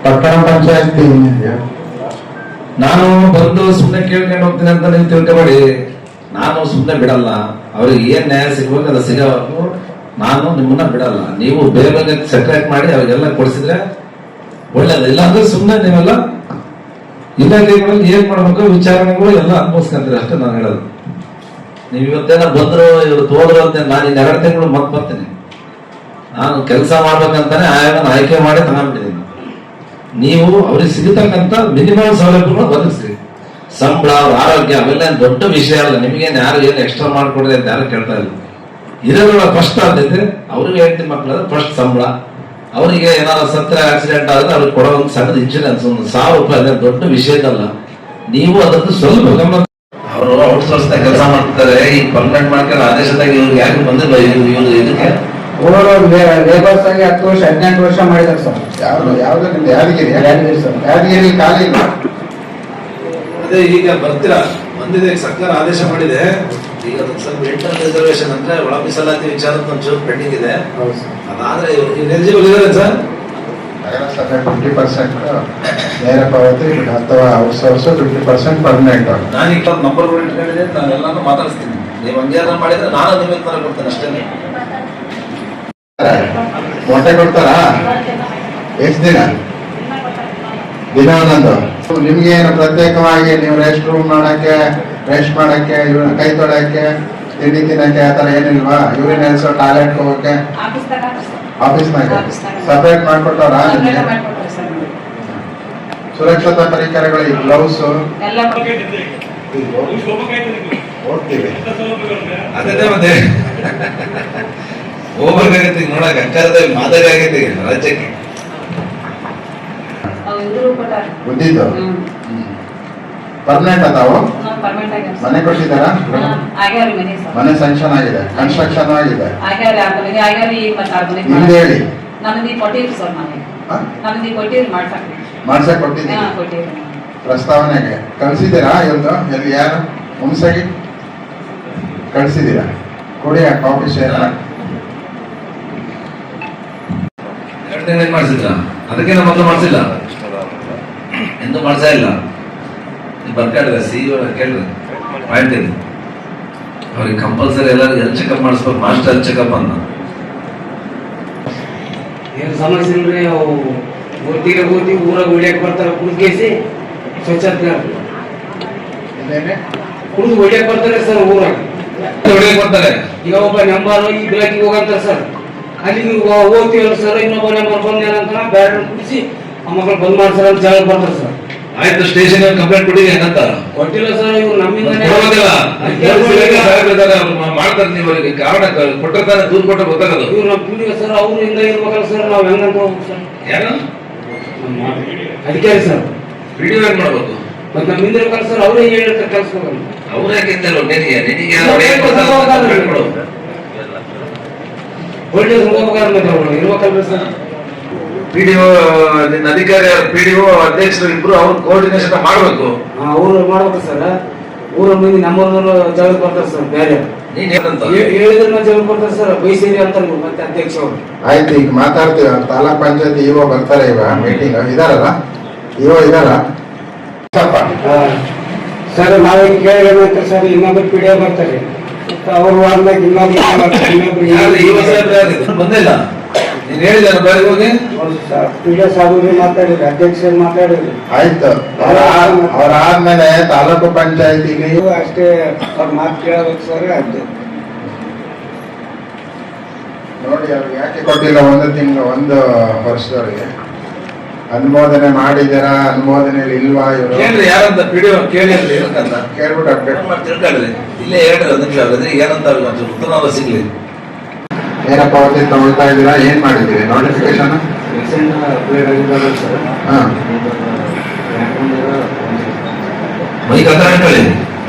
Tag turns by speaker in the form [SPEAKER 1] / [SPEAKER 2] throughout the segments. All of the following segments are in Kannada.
[SPEAKER 1] ಪಟ್ಟಣ ಪಂಚಾಯತಿ
[SPEAKER 2] ನಾನು ಬಂದು ಸುಮ್ಮನೆ ಕೇಳ್ಕೊಂಡು ಹೋಗ್ತೀನಿ ಅಂತ ನೀವು ತಿಳ್ಕೊಬೇಡಿ. ನಾನು ಸುಮ್ಮನೆ ಬಿಡಲ್ಲ. ಅವ್ರಿಗೆ ಏನ್ ನ್ಯಾಯ ಸಿಗ್ಬೇಕು ಅದು ಸಿಗೋವರೆಗೂ ನಾನು ನಿಮ್ಮನ್ನ ಬಿಡಲ್ಲ. ನೀವು ಬೇಗ ಸೆಟ್ರೇಟ್ ಮಾಡಿ ಅವ್ರಿಗೆಲ್ಲ ಕೊಡಿಸಿದ್ರೆ ಒಳ್ಳೇದು. ಇಲ್ಲಾಂದ್ರೆ ಸುಮ್ಮನೆ ನೀವೆಲ್ಲ ಇಲಾಖೆಗಳಲ್ಲಿ ಏನ್ ಮಾಡ್ಬೇಕು ವಿಚಾರಣೆಗಳು ಎಲ್ಲ ಅನುಭವಿಸ್ಕೊಂತೀರಿ ಅಷ್ಟೇ ನಾನು ಹೇಳೋದು. ನೀವು ಇವತ್ತೇನ ಬಂದ್ರು ಇವತ್ತು ಹೋದ್ರು ಅಂತ ನಾನು ಇನ್ನು 2 ತಿಂಗಳು ಮತ್ತೆ ಬರ್ತೀನಿ. ನಾನು ಕೆಲಸ ಮಾಡ್ಬೇಕಂತಾನೆ ಆಯೋಗನ ಆಯ್ಕೆ ಮಾಡಿ ತಗೊಂಡ್ಬಿಟ್ಟಿದ್ದೀನಿ. ನೀವು ಅವ್ರಿಗೆ ಸಿಗತಕ್ಕಂತ ಮಿನಿಮಮ್ ಸೌಲಭ್ಯಗಳು ಒದಗಿಸಿ. ಸಂಬಳ, ಆರೋಗ್ಯ ಅವೆಲ್ಲ ದೊಡ್ಡ ವಿಷಯ ಅಲ್ಲ. ನಿಮ್ಗೇನು ಯಾರು ಏನು ಎಕ್ಸ್ಟ್ರಾ ಮಾಡ್ಕೊಡ್ರಿ ಅಂತ ಯಾರು ಕೇಳ್ತಾ ಇಲ್ಲ. ಇರೋದ್ರೊಳ ಫಸ್ಟ್ ಆದ್ಯತೆ ಅವ್ರಿಗೆ ಹೆಂಡತಿ ಮಕ್ಕಳ ಫಸ್ಟ್ ಸಂಬಳ. ಅವರಿಗೆ ಏನಾದ್ರು ಸತ್ರ ಆಕ್ಸಿಡೆಂಟ್ ಆದ್ರೆ ಅವ್ರಿಗೆ ಕೊಡೋ ಒಂದು ಸಣ್ಣದ ಇನ್ಶೂರೆನ್ಸ್ ₹1000 ಅದೇ ದೊಡ್ಡ ವಿಷಯದಲ್ಲ. ನೀವು ಅದನ್ನು ಸ್ವಲ್ಪ ಗಮನ. ಅವರು ಔಟ್ಸೋರ್ಸ್ ಕೆಲಸ ಮಾಡ್ತಾರೆ. ಈ ಪರ್ಮನೆಂಟ್ ಮಾಡ್ಕೊಂಡು ಆದೇಶದಾಗ ಇವ್ರಿಗೆ ಯಾಕೆ ಬಂದಿಲ್ಲ? ಇವ್ರು ಇದಕ್ಕೆ
[SPEAKER 1] ಲೇಬರ್ಸ್ ಆಗಿ 10 ವರ್ಷ 18 ವರ್ಷ ಮಾಡಿದಾರೆ ಸರ್. ಯಾವ್ದು ನಿಮ್ದು ಯಾದಗಿರಿ ಸರ್. ಯಾದಗಿರಿ ಖಾಲಿ ಇಲ್ಲ.
[SPEAKER 2] ಅದೇ ಈಗ ಬರ್ತೀರಾ ಬಂದಿದೆ, ಸರ್ಕಾರ ಆದೇಶ ಮಾಡಿದೆ. ಈಗ ಅದಕ್ಕೆ ಸ್ವಲ್ಪ ಇಂಟರ್ ರಿಸರ್ವೇಶನ್ ಅಂದ್ರೆ ಒಳ ಮೀಸಲಾತಿ ವಿಚಾರದ ಒಂಚೂರು ಪೆಂಡಿಂಗ್ ಇದೆ. ಅದಾದ್ರೆ ಎಲಿಜಿಬಲ್ ಇದ್ದಾರೆ ಸರ್.
[SPEAKER 1] 50% ನೇರ ಪಾವತಿ ಅಥವಾ ಔಟ್ಸೋರ್ಸ್, 50% ಪರ್ಮನೆಂಟ್.
[SPEAKER 2] ನಾನು ಈಗ ನಂಬರ್ ಇಟ್ಕೊಂಡಿದ್ದೆ, ನಾನೆಲ್ಲಾನು ಮಾತಾಡಿಸ್ತೀನಿ. ನೀವು ಹಂಗೇನ ಮಾಡಿದ್ರೆ ನಾನು ನಿಮಗೆ ತರ ಕೊಡ್ತೇನೆ ಅಷ್ಟೇ.
[SPEAKER 1] ಮೊಟ್ಟೆ ಕೊಡ್ತಾರಾ? ಎಷ್ಟು ದಿನ ಒಂದೊಂದು? ನಿಮ್ಗೆ ಏನು ಪ್ರತ್ಯೇಕವಾಗಿ ನೀವು ರೆಸ್ಟ್ ರೂಮ್ ಮಾಡಕ್ಕೆ, ರೆಸ್ಟ್ ಮಾಡಕ್ಕೆ, ಕೈ ತೊಳಕ್ಕೆ, ತಿಂಡಿ ತಿನ್ನಕ್ಕೆ ಆತರ ಏನಿಲ್ವಾ? ಯೂರಿನ್ ಎಲ್ಸೋ, ಟಾಯ್ಲೆಟ್ ಹೋಗಕ್ಕೆ ಆಫೀಸ್ನಾಗ ಸಪರೇಟ್ ಮಾಡ್ಕೊಟ್ಟವ್ರ? ಸುರಕ್ಷತಾ ಪರಿಕರಗಳು, ಈ ಗ್ಲೌಸ್ ಹೋಗ್ತೀವಿ.
[SPEAKER 2] ಅದೇ ಮತ್ತೆ ಹೋಗ್ಬೇಕಾಗತ್ತೆ ನೋಡಕ್. ಅಕ್ಕರದ ಮಾದರಿ ರಾಜ್ಯಕ್ಕೆ
[SPEAKER 1] ಬುದ್ಧಿದ್ದು ಪರ್ಮನೆಂಟ್ ಅದಾವು. ಮನೆ ಕೊಟ್ಟಿದ್ದಾರ? ಮನೆ ಸ್ಯಾಂಕ್ಷನ್ ಆಗಿದೆ, ಕನ್ಸ್ಟ್ರಕ್ಷನ್ ಆಗಿದೆ. ಇಲ್ಲಿ ಹೇಳಿ ಮಾಡ್ಸಕ್ ಕೊಟ್ಟಿದ್ದೀವಿ. ಪ್ರಸ್ತಾವನೆಗೆ ಕಳ್ಸಿದ್ದೀರಾ? ಇವ್ರದ್ದು ಎಲ್ಲಿ ಯಾರು ಹುಮ್ಸಾಗಿ ಕಳ್ಸಿದ್ದೀರಾ? ಕೊಡಿ ಆ ಕಾಪಿ ಶೇರ್ ಮಾಡಿ.
[SPEAKER 2] 2 ತಿಂಗಳು ಮಾಡಿಸಿದ್ರ? ಅದಕ್ಕೆ ನಮ್ಮ ಮೊದಲು ಮಾಡಿಸಿಲ್ಲ, ಎಂದು ಮಾಡ್ಸಾ ಇಲ್ಲ. ನೀವು ಬರ್ಕಾಡ್ರೆ ಸಿಇಒ ಕೇಳ್ರಿ, ಪಾಯಿಂಟ್ ಇದೆ. ಅವ್ರಿಗೆ ಕಂಪಲ್ಸರಿ ಎಲ್ಲರಿಗೂ ಹೆಲ್ತ್ ಚೆಕಪ್ ಮಾಡಿಸ್ಬೇಕು, ಮಾಸ್ಟರ್ ಹೆಲ್ತ್ ಚೆಕಪ್ ಅಂತ.
[SPEAKER 3] ಏನು ಸಮಸ್ಯೆ ಇಲ್ರಿ. ಅವು ಓದಿ ಊರಾಗ ಹೊಡಿಯಕ್ ಬರ್ತಾರೆ. ಕುಡಿಸಿ ಸ್ವಚ್ಛತೆ ಕುಡಿದು ಹೊಡಿಯಕ್ ಬರ್ತಾರೆ ಸರ್. ಊರಾಗ
[SPEAKER 2] ಹೊಡಿಯಕ್ ಬರ್ತಾರೆ.
[SPEAKER 3] ಈಗ ಒಬ್ಬ ನಂಬರ್ ಈ ಬೆಳಕಿಗೆ ಹೋಗಂತಾರ ಸರ್. ಅಲ್ಲಿಗೆ ಹೋಗ್ತೀವಲ್ಲ ಸರ್, ಇನ್ನೊಬ್ಬ ನಂಬರ್ ಬಂದೇನಂತ ಬ್ಯಾಡ ಕುಡಿಸಿ ಆ ಮಕ್ಕಳು ಬಂದ್ ಮಾಡ್ತಾರ ಅಂತ ಜಾಗ ಬರ್ತಾರೆ ಸರ್.
[SPEAKER 2] ಆಯ್ತು, ಸ್ಟೇಷನ್ ಕಂಪ್ಲೇಂಟ್ ಕೊಡಿ ಏನಂತ
[SPEAKER 3] ಕೊಟ್ಟಿಲ್ಲ ಸರ್. ಇವ್ರು ನಮ್ಮಿಂದನೇ
[SPEAKER 2] ಮಾಡ್ತಾರೆ. ನೀವು ಅವರಿಗೆ ಕಾರಣ ಕೊಟ್ಟಿರ್ತಾರೆ, ದೂರ ಕೊಟ್ಟ ಗೊತ್ತಾಗದು.
[SPEAKER 3] ಇವ್ರು ನಮ್ಮ ಪೀಳಿಗೆ ಸರ್. ಅವ್ರು ಇಂದ ಇರ್ಬೇಕಲ್ಲ ಸರ್. ನಾವ್ ಹೆಂಗಂತ ಹೋಗ್ಬೇಕು ಸರ್?
[SPEAKER 2] ಯಾರು
[SPEAKER 3] ಅಧಿಕಾರಿ ಸರ್.
[SPEAKER 2] ವಿಡಿಯೋ ಏನ್ ಮಾಡ್ಬೇಕು?
[SPEAKER 3] ಮತ್ತೆ ನಮ್ಮಿಂದ ಇರ್ಬೇಕಲ್ಲ ಸರ್. ಅವ್ರೇ ಹೇಳಿರ್ತಾರೆ ಕಳ್ಸ್ಬೇಕು.
[SPEAKER 2] ಅವ್ರು ಯಾಕೆ ನಿನಗೆ
[SPEAKER 3] ಇರ್ಬೇಕಲ್ರಿ ಸರ್.
[SPEAKER 2] ಪಿಡಿಒ ನಿನ್ನ ಅಧಿಕಾರಿ, ಪಿಡಿಒ ಅಧ್ಯಕ್ಷರು ಇಬ್ರು ಅವ್ರ ಕೋಆರ್ಡಿನೇಷನ್ ಮಾಡ್ಬೇಕು.
[SPEAKER 3] ಅವ್ರು ಮಾಡ್ಬೇಕು ಸರ್. ಊರ ಮಂದಿ ನಮ್ಮೂರವರು ಜಗಳ ಬರ್ತಾರೆ ಸರ್. ಬೇರೆ
[SPEAKER 2] ನೀನ್ ಏನಂತ
[SPEAKER 3] ಹೇಳಿದ್ರೆ ಜಗಳ ಬರ್ತಾರೆ ಸರ್. ಬೈಸೇರಿ ಅಂತಾರೆ ಮತ್ತೆ ಅಧ್ಯಕ್ಷ ಅವರು.
[SPEAKER 1] ಆಯ್ತು, ಈಗ ಮಾತಾಡ್ತೀವಿ. ತಾಲೂಕ್ ಪಂಚಾಯತಿ ಇಒ ಬರ್ತಾರೆ. ಇವ ಮೀಟಿಂಗ್ ಇದಾರಲ್ಲ, ಇಒ ಇದಾರ
[SPEAKER 3] ಸರ್. ನಾವೀಗ ಕೇಳಿದ್ರೆ ಸರ್ ಇನ್ನೊಬ್ರು ಪಿಡಿಒ ಬರ್ತಾರೆ. ಅವ್ರು ವಾರದಾಗ
[SPEAKER 2] ಬಂದಿಲ್ಲ. ನೀನ್ ಹೇಳಿದ ಬೇರೆ ಹೋಗಿ
[SPEAKER 3] ಪಿಡಿಒ ಸಾಹೇಬ್ರಿಗೆ ಮಾತಾಡಿದ್ರಿ, ಅಧ್ಯಕ್ಷ ಮಾತಾಡಿದ್ರಿ.
[SPEAKER 1] ಆಯ್ತು. ಅವ್ರಾದ್ಮೇಲೆ ತಾಲೂಕು ಪಂಚಾಯತಿಗೆ
[SPEAKER 3] ಅಷ್ಟೇ ಅವ್ರ ಮಾತು ಕೇಳಬೇಕು ಸರ್. ಅಷ್ಟೇ
[SPEAKER 1] ನೋಡಿ, ಅವ್ರಿಗೆ ಯಾಕೆ ಕೊಟ್ಟಿಲ್ಲ? 1 ತಿಂಗಳು 1 ವರ್ಷದವರೆಗೆ ಅನುಮೋದನೆ ಮಾಡಿದಾರ, ಅನುಮೋದನೆಯಲ್ಲಿ ಇಲ್ವಾ? ಇವರು
[SPEAKER 2] ಕೇಳ್ರಿ ಯಾರಂತ ಪಿಡಿಒ ಕೇಳಿ
[SPEAKER 1] ಕೇಳ್ಬಿಟ್ಟು ಅಪ್ಡೇಟ್
[SPEAKER 2] ತಿಳ್ಕೊಳ್ಳಿ. ಇಲ್ಲೇ ಹೇಳ್ರಿ 1 ನಿಮಿಷ ಆಗುತ್ತೆ. ಏನಂತ ಅವ್ರಿಗೆ ಒಂಚೂರು ಉತ್ತರ ಸಿಗ್ಲಿ.
[SPEAKER 1] ನೇರ ಪಾವತಿ ತಗೊಳ್ತಾ ಇದ್ದೀರಾ? ಏನ್ ಮಾಡಿದ್ದೀರಿ? ನೋಟಿಫಿಕೇಶನ್
[SPEAKER 2] ಮೈಕ್ ಹತ್ರ ಇಟ್ಕೊಳ್ಳಿ.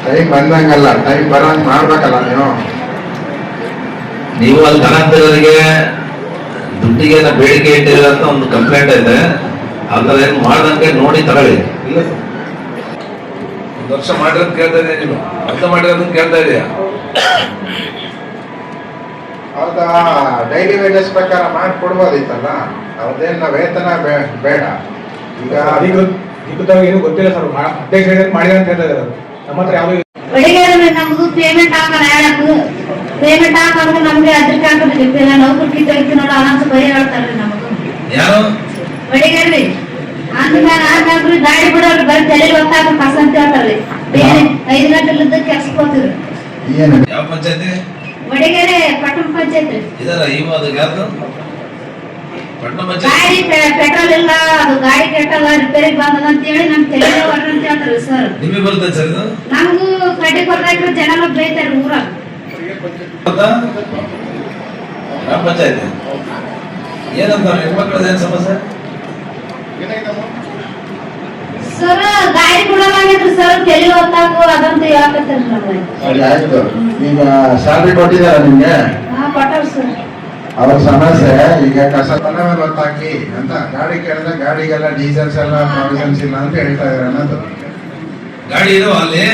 [SPEAKER 1] ಟೈಮ್ ಬಂದಂಗಲ್ಲ, ಟೈಮ್ ಬರಂಗ್ ಮಾಡ್ಬೇಕಲ್ಲ
[SPEAKER 2] ನೀವು ಅಲ್ಲಿ ದನಂತರಿಗೆ ದುಡ್ಡಿಗೆ ಬೇಡಿಕೆ ಇಟ್ಟಿಲ್ಲ ಅಂತ ಒಂದು ಕಂಪ್ಲೇಂಟ್ ಐತೆ. ಆ ಥರ ಏನು ಮಾಡ್ದಂಗೆ ನೋಡಿ ತಗೊಳ್ಳಿ. 1 ವರ್ಷ ಮಾಡಿರೋದು ಕೇಳ್ತಾ ಇದೆಯಾ? ನೀವು ಅರ್ಥ ಮಾಡಿರೋದನ್ನ ಕೇಳ್ತಾ ಇದೆಯಾ?
[SPEAKER 1] ಹೌದಾ? ಡೈಲಿ ವೇಜಸ್ ಪ್ರಕಾರ ಮಾಡ್ಕೊಡ್ಬೋದಿತ್ತಲ್ಲ. ಅವ್ರದ್ದೇನ ವೇತನ ಬೇಡ. ಈಗ
[SPEAKER 4] ಅಧಿಕೃತವಾಗಿ ಏನು ಗೊತ್ತಿಲ್ಲ ಸರ್. ಅಧ್ಯಕ್ಷ ಮಾಡಿದ ಅಂತ ಹೇಳ್ತಾ ಇದ್ದಾರೆ. ನಮ್ಮ ಹತ್ರ ಯಾವುದು
[SPEAKER 5] ಬೆಳಿಗ್ಗೆ ನಮ್ದು ಪೇಮೆಂಟ್ ಹಾಕೋಣ ಪೇಮೆಂಟ್ ಹಾಕೋದು ನಮ್ಗೆ ಅದಕ್ಕೆ ಹಾಕೋದಿಲ್ಲ ನೌಕರಿ ತೆಗಿತೀವಿ ನೋಡೋ ಅನಂತ ಬರೀ ಹೇಳ್ತಾರ್ರಿ ನಮಗೂ
[SPEAKER 2] ಯಾರು
[SPEAKER 5] ಬೆಳಿಗ್ಗೆ ಆದ್ಮೇಲೆ ಗಾಡಿ ಬಿಡೋರು ಬರೀ ತಲೆ ಗೊತ್ತಾಗ ಕಸ ಅಂತ ಹೇಳ್ತಾರ್ರಿ. ಬೇರೆ 5 ಗಂಟೆಲಿದ್ದ ಕೆಲ್ಸಕ್ಕೆ ಹೋಗ್ತಿದ್ರು.
[SPEAKER 1] ಏನು
[SPEAKER 2] ಯಾವ ಪಂಚಾಯತಿ
[SPEAKER 5] ಬೆಳಿಗ್ಗೆ ಪಟ್ಟಣ ಪಂಚಾಯತ್
[SPEAKER 2] ಇದರ ಇವಾಗ ಯಾರ್ದು ಪಟ್ಟಣ ಪಂಚಾಯತಿ
[SPEAKER 5] ಗಾಡಿ ಪೆಟ್ರೋಲ್ ಇಲ್ಲ, ಅದು ಗಾಡಿ ಕೆಟ್ಟಲ್ಲ, ರಿಪೇರಿ ಬಂದದ ಅಂತ ಹೇಳಿ ನಮ್ ತಲೆ ಹೊಡ್ರಿ ಅಂತ ಹೇಳ್ತಾರ್ರಿ ಸರ್.
[SPEAKER 2] ನಿಮಗೆ ಬರುತ್ತೆ ಸರ್ ಇದು
[SPEAKER 5] ನಮಗೂ ಕಡ್ಡಿ ಕೊಡ್ದಾಕ್ರೆ ಜನ ಬೈತಾರ್ರಿ ಊರಾಗ.
[SPEAKER 2] ಗ್ರಾಮ ಪಂಚಾಯತಿ ಏನಂತ ಹೆಣ್ಮಕ್ಳದ ಏನ್ ಸಮಸ್ಯೆ?
[SPEAKER 5] ಸರ್ ಗಾಡಿ ಕೊಡಲಾಗಿದ್ರಿ ಸರ್, ತಲೆ ಹೊತ್ತಾಕು ಅದಂತ ಹೇಳಕತ್ತಾರ್ರಿ ನಮ್ಗೆ.
[SPEAKER 1] ಸರಿ ಆಯ್ತು. ಈಗ ಸ್ಯಾಲ್ರಿ ಕೊಟ್ಟಿದಾರ ನಿಮ್ಗೆ?
[SPEAKER 5] ಕೊಟ್ಟಾರ ಸರ್.
[SPEAKER 1] ಅವ್ರ ಸಮಸ್ಯೆ ಈಗ ಕಸ ತಲೆ ಮೇಲೆ ಹೊತ್ತಾಕಿ ಅಂತ ಗಾಡಿ ಕೇಳಿದ್ರೆ ಗಾಡಿಗೆಲ್ಲ ಡೀಸೆಲ್ಸ್ ಎಲ್ಲ ಪ್ರಾವಿಷನ್ಸ್ ಇಲ್ಲ ಅಂತ ಹೇಳ್ತಾ ಇದಾರೆ ಅನ್ನೋದು.
[SPEAKER 2] ಗಾಡಿ ಇರೋ ಅಲ್ಲಿ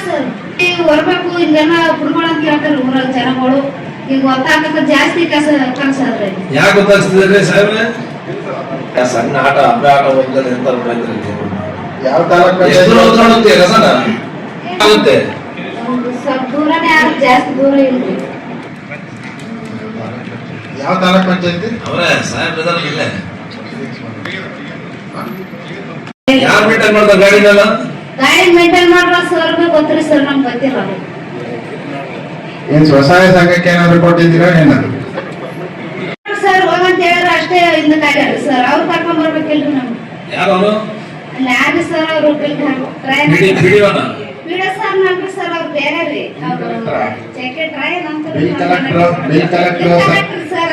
[SPEAKER 5] ಸರ್ ಈಗ ಬರ್ಬೇಕು ಹಿಂಗೆಲ್ಲ ಕುಡ್ಕೊಳ ಅಂತ ಹೇಳ್ತಾರೆ ಊರಾಗ ಜನಗಳು. ಈಗ ಹೊತ್ತಾಕ ಜಾಸ್ತಿ ಕೆಲಸ ಆದ್ರೆ
[SPEAKER 2] ಯಾಕೆ ಗೊತ್ತಾಗ್ತಿದ್ರಿ ಸಾಹೇಬ್ರೆ? ಸಣ್ಣ ಆಟ ಹಬ್ಬ ಆಟ ಹೋಗ್ತದೆ ಅಂತ
[SPEAKER 1] ಯಾವ ತಾಲೂಕು
[SPEAKER 2] ರಸನ ಆಗುತ್ತೆ
[SPEAKER 5] ಸ್ವಲ್ಪ ದೂರನೇ ಆದ್ರೆ ಜಾಸ್ತಿ ದೂರ ಇಲ್ರಿ.
[SPEAKER 1] ಯಾವ ತಾಲೂಕ್ ಪಂಚಾಯತಿ?
[SPEAKER 2] ಅವರೇ ಸಾಹೇಬ್ರ ಇಲ್ಲೇ ಯಾರು ಮೇಂಟೈನ್ ಮಾಡ್ತಾರೆ ಗಾಡಿನೆಲ್ಲ?
[SPEAKER 5] ಗಾಡಿ ಮೇಂಟೈನ್ ಮಾಡ್ರ ಸರ್ ಗೊತ್ತಿರಿ ಸರ್, ನಮ್ಗೆ ಗೊತ್ತಿಲ್ಲ.
[SPEAKER 1] ಏನ್ ಸ್ವಸಹಾಯ ಸಂಘಕ್ಕೆ ಏನಾದ್ರು ಕೊಟ್ಟಿದ್ದೀರಾ ಏನಾದ್ರು?
[SPEAKER 5] ಸರ್ ಹೋಗಂತ ಹೇಳಿದ್ರೆ ಅಷ್ಟೇ ಇಂದ ಕಾಯ್ದಾರೆ ಸರ್. ಅವ್ರು ಕರ್ಕೊಂಡ್ ಬರ್ಬೇಕಿಲ್ರಿ ನಮ್ಗೆ.
[SPEAKER 2] ಯಾರು ಅವರು?
[SPEAKER 5] ಅಲ್ಲಿ ಯಾರು ಸರ್ ಅವರು
[SPEAKER 2] ಬಿಡಿವನ
[SPEAKER 5] ಬಿಡ ಸರ್ ನಮ್ಗೆ ಸರ್ ಅವ್ರು ಬೇರೆ ರೀ. ಜಾಕೆಟ್ ರಾಯನ್ ಅಂತ
[SPEAKER 1] ಬಿಲ್ ಕಲೆಕ್ಟರ್
[SPEAKER 5] ಸರ್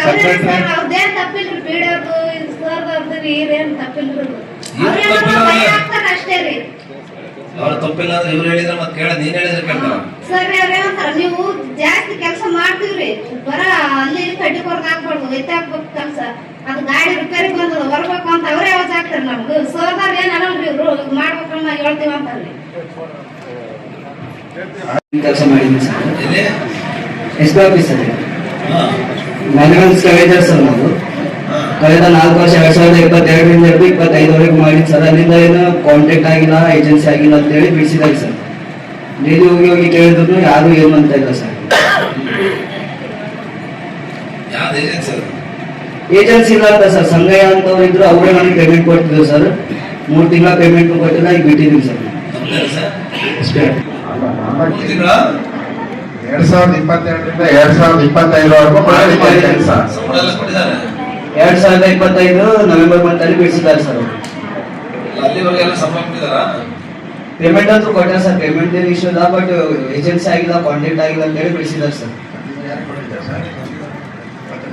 [SPEAKER 5] ಅವ್ರದ್ದೇನ್ ತಪ್ಪಿಲ್ರಿ. ಬಿಡೋದು ಇದು ಸರ್ ಅವ್ರದ್ದು ಏನ್ ತಪ್ಪಿಲ್ರಿ. ಅಷ್ಟೇ ರೀ.
[SPEAKER 2] ಅವ್ರ ತಪ್ಪಿಲ್ಲ ಅಂದ್ರೆ ಇವ್ರು ಹೇಳಿದ್ರೆ ಮತ್ತೆ ಕೇಳ ನೀನ್ ಹೇಳಿದ್ರೆ ಕೇಳ್ತಾರ
[SPEAKER 5] ಸರ್. ಅವ್ರೇನಂತಾರ ನೀವು ಜಾಸ್ತಿ ಕೆಲಸ ಮಾಡ್ತೀವ್ರಿ, ಬರ ಅಲ್ಲಿ ಕಡ್ಡಿ ಕೊರ್ದ ಹಾಕ್ಬಾರ್ದು, ಎತ್ತಿ ಹಾಕ್ಬೇಕು ಕೆಲಸ, ಅದು ಗಾಡಿ ರಿಪೇರಿ ಬಂದದ ಬರ್ಬೇಕು ಅಂತ ಅವ್ರೇ ಯಾವಾಗ ಹಾಕ್ತಾರ ನಮ್ಗೆ. ಸರ್ದಾರ್ ಏನ್ ಅನ್ನಲ್ರಿ ಇವ್ರು ಮಾಡ್ಬೇಕಮ್ಮ ಹೇಳ್ತೀವಿ ಅಂತಾರ್ರಿ.
[SPEAKER 6] ಕೆಲಸ ಮಾಡಿದ್ದೀನಿ ಸರ್.
[SPEAKER 2] ಇಲ್ಲಿ
[SPEAKER 6] ಎಸ್ ಆಫೀಸ್ ಅಲ್ಲಿ ಮ್ಯಾನೇಜ್ಮೆಂಟ್ ಸ್ಕ್ಯಾವೇಜರ್ ಸರ್. ನಾವು ಕಳೆದ 4 ವರ್ಷ 2022ರಿಂದ 2025ವರೆಗೂ ಮಾಡಿದ್ದು ಸರ್. ಅಲ್ಲಿಂದ ಏನು ಕಾಂಟ್ಯಾಕ್ಟ್ ಆಗಿಲ್ಲ, ಏಜೆನ್ಸಿ ಆಗಿಲ್ಲ ಅಂತ ಹೇಳಿ ಬಿಡಿಸಿದ್ದಾರೆ ಸರ್. ಡೈಲಿ ಹೋಗಿ ಕೇಳಿದ್ರು ಯಾರು ಏನು ಅಂತ ಇಲ್ಲ ಸರ್.
[SPEAKER 2] ಯಾವ್ದು ಏಜೆನ್ಸಿ ಅದು?
[SPEAKER 6] ಏಜೆನ್ಸಿ ಇಲ್ಲ ಅಂತ ಸರ್. ಸಂಘಯ ಅಂತವ್ರು ಇದ್ರು, ಅವರೇ ನನಗೆ ಪೇಮೆಂಟ್ ಕೊಡ್ತಿದ್ರು ಸರ್. 3 ತಿಂಗಳ ಪೇಮೆಂಟ್ ಕೊಟ್ಟಿಲ್ಲ, ಈಗ ಬಿಟ್ಟಿದ್ದೀವಿ ಸರ್.
[SPEAKER 2] ನಮ್ದೇನು ಸರ್?
[SPEAKER 6] ಅಷ್ಟೇ.
[SPEAKER 2] 3 ತಿಂಗಳ
[SPEAKER 1] 2022ರಿಂದ 2025ವರೆಗೂ ಮಾಡಿದ ಕೆಲಸ
[SPEAKER 2] ಸಂಬಳ ಎಲ್ಲ ಕೊಟ್ಟಿದ್ದಾರೆ.
[SPEAKER 6] 2025 ನವೆಂಬರ್ ಮಂತಲ್ಲಿ ಬಿಡಿಸಿದ್ದಾರೆ ಸರ್.
[SPEAKER 2] ಅಲ್ಲಿವರೆಗೆ ಎಲ್ಲ ಸಂಬಳ ಕೊಟ್ಟಿದ್ದಾರಾ?
[SPEAKER 6] ಪೇಮೆಂಟ್ ಅಂತೂ ಕೊಟ್ಟಾರೆ ಸರ್. ಪೇಮೆಂಟ್ ಏನು ಇಶ್ಯೂ ಇಲ್ಲ, ಬಟ್ ಏಜೆನ್ಸಿ ಆಗಿಲ್ಲ, ಕಾಂಟ್ಯಾಕ್ಟ್ ಆಗಿಲ್ಲ ಅಂತ ಹೇಳಿ ಬಿಡಿಸಿದ್ದಾರೆ ಸರ್.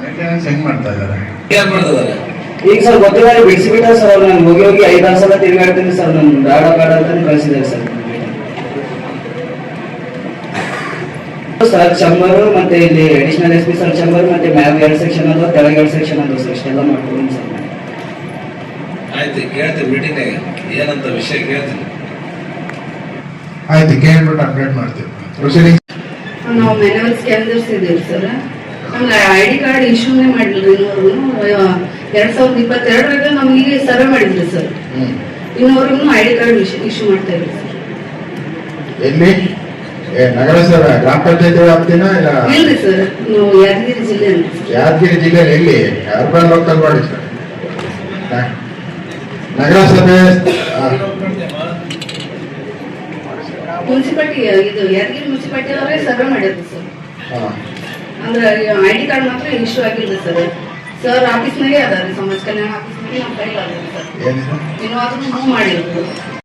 [SPEAKER 1] ಮೇಂಟೆನೆನ್ಸ್ ಹೆಂಗ್ ಮಾಡ್ತಾ ಇದಾರೆ?
[SPEAKER 2] ಏನ್ ಮಾಡ್ತಿದ್ದಾರೆ?
[SPEAKER 6] ಈಗ ಸರ್ ಗೊತ್ತಿಲ್ಲ, ಬಿಡಿಸಿಬಿಟ್ಟಾರೆ ಸರ್. ಅವ್ರು ನಾನು ಹೋಗಿ 5-6 ಸಲ ತಿರುಗಾಡ್ತೀನಿ ಸರ್. ನಾನು ಬೇಡ ಅಂತಾನೆ ಕಳಿಸಿದ್ದಾರೆ ಸರ್. ಸರ್ ಚಂಬರ್ ಮತ್ತೆ ಇಲ್ಲಿ ಅಡಿಷನಲ್ SP ಸರ್ ಚಂಬರ್ ಮತ್ತೆ ಮ್ಯಾಗ್ 2 ಸೆಕ್ಷನ್ ಅದು, ಕೆಳಗೆ 2 ಸೆಕ್ಷನ್ ಅದು ಸರ್. ಇಷ್ಟೆಲ್ಲ ಮಾಡ್ತೀನಿ ಸರ್.
[SPEAKER 2] ಆಯ್ತು ಕೇಳ್ತೀನಿ ಮೀಟಿಂಗ್ನಾಗ ಏನಂತ ವಿಷಯ ಕೇಳ್ತೀನಿ.
[SPEAKER 1] ಆಯ್ತು ಕೇಳ್ಬಿಟ್ಟು ಅಪ್ಡೇಟ್ ಮಾಡ್ತೀವಿ. ಪ್ರೊಸೀಡಿಂಗ್
[SPEAKER 7] ನಾವು ಮ್ಯಾನ್ಯುವಲ್ ಸ್ಕ್ಯಾನರ್ಸ್ ಇದ್ದೀವಿ ಸರ್. ನಮ್ಗೆ ID ಕಾರ್ಡ್ ಇಶ್ಯೂನೇ ಮಾಡಿಲ್ರಿ ಇನ್ನೂವರೆಗೂ. 2022ರಾಗ ನಮಗೆ ಸರ್ವೆ ಮಾಡಿದ್ರಿ ಸರ್. ಇನ್ನೂವರೆಗೂ ID ಕಾರ್ಡ್ ಇಶ್ಯೂ ಮಾಡ್ತಾ ಇದ್ರಿ ಸರ್.
[SPEAKER 1] ಎಲ್ಲಿ? ನಗರಸಭೆ ಗ್ರಾಮ ಪಂಚಾಯತಿ ವ್ಯಾಪ್ತಿನ ಇಲ್ಲ?
[SPEAKER 7] ಇಲ್ರಿ ಸರ್, ನಾವು ಯಾದಗಿರಿ ಜಿಲ್ಲೆ.
[SPEAKER 1] ಯಾದಗಿರಿ ಜಿಲ್ಲೆಯಲ್ಲಿ ಎಲ್ಲಿ? Urban local body sir. ನಗರಸಭೆ
[SPEAKER 7] ಮುನ್ಸಿಪಾಲಿಟಿ ಇದು ಯಾದಗಿರಿ ಮುನ್ಸಿಪಾಲಿಟಿ ಅವರೇ ಸರ್ವೆ ಮಾಡಿದ್ರಿ ಸರ್. ಅಂದ್ರೆ ID ಕಾರ್ಡ್ ಮಾತ್ರ ಇಶ್ಯೂ ಆಗಿಲ್ಲ ಸರ್. ಸರ್ ಆಫೀಸ್ನಾಗೆ ಅದಾರೆ, ಸಮಾಜ ಕಲ್ಯಾಣ ಆಫೀಸ್ನಾಗೆ ನಮ್ಮ ಕೈಲಿ ಅದಾರೆ ಸರ್.
[SPEAKER 1] ಏನಿದೆ?
[SPEAKER 7] ಇನ್ನೂ ಅದನ್ನು ಮೂವ್ ಮಾಡಿದ್ರು.